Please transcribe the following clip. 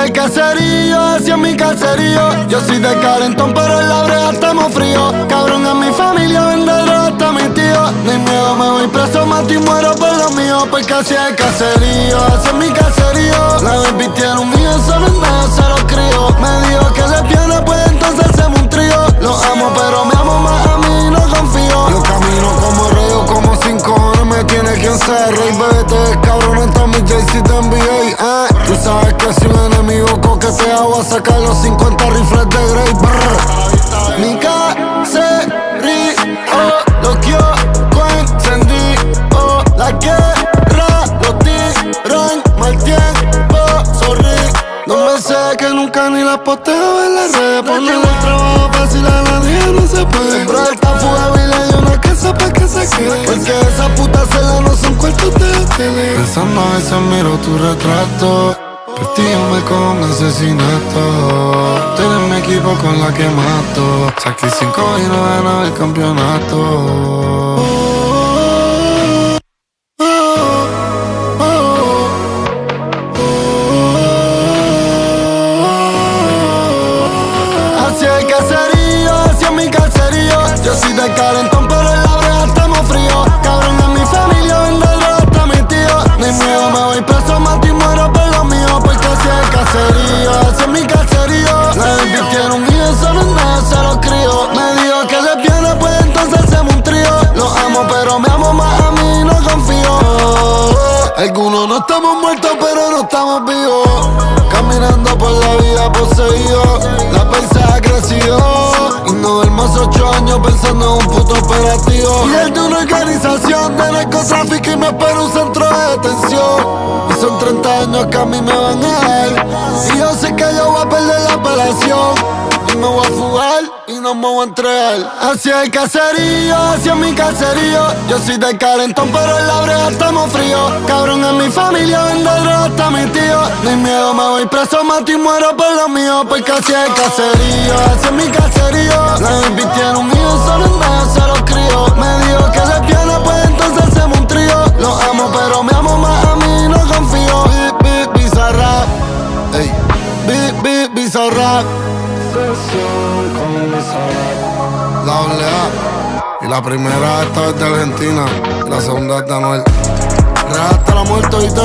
el caserío, así es mi caserío. Yo soy de calentón, pero en la brea estamos fríos. Cabrón, en mi familia vende droga hasta mi tío. Ni miedo, me voy preso, mato y muero por lo mío. Porque así es el caserío, así es mi caserío. La baby tiene un millón, solo en nada se lo crío. Me dijo que lesbiana, pues entonces hacemos un trío. Los amo, pero me amo más a mí, no confío. Yo camino como rey, o como 5 horas me tiene quien sea rey. Bebé, te ves cabrón, está mi Jay-Z te envié. Tú sabes que si un enemigo coquetea voy a sacar los 50 rifles de Grey. Brr. Mi caserío, lo quiero encendido. La guerra, los tiros en mal tiempo, sorry. No me sé que nunca ni la posteo en las redes. Ponerle el trabajo fácil a nadie no se puede. Siempre está fugable y le dio una que sepa que se quede. Porque esa puta cela no son cuartos de hoteles. Pensando a veces miro tu retrato. Vestíame con asesinato. Tú eres mi equipo con la que mato. Saqué 5 y no ganaba el campeonato. Yo soy de calentón, pero en la brea estamos fríos. Cabrón, en mi familia vende droga hasta mi tío. Ni miedo, me voy preso, mato y muero por lo mío. Porque así es el caserío, así es mi caserío. La baby tiene un hijo, solo en nada se lo crío. Me dijo que lesbiana, pues entonces hacemos un trío. Los amo, pero me amo más a mí, no confío. Algunos no estamos muertos, pero no estamos vivos. Caminando por la vida poseído. La pensa ha crecido. Y no duermo hace 8 años pensando en un puto operativo. Y el de una organización de narcotráfico y me espera un centro de detención. Y son 30 años que a mí me van a dar. Y yo sé que yo voy a perder la apelación. Y me voy a fugar y no me voy a entregar. Así es el caserío, así es mi caserío. Yo soy de calentón, pero en la brea estamos fríos. Cabrón, en mi familia vende droga hasta mi tío. Ni miedo, me voy preso, mato y muero por lo mío. Porque así es el caserío, así es mi caserío. La baby tiene un hijo, solo en nada se lo crío. Me dijo que lesbiana, pues entonces hacemos un trío. Los amo, pero me amo más a mí, no confío. Bizarrap, ey, Bizarrap. La AA. Y la primera esta es de Argentina. Y la segunda es de Anuel. Real hasta la muerte, ¿viste?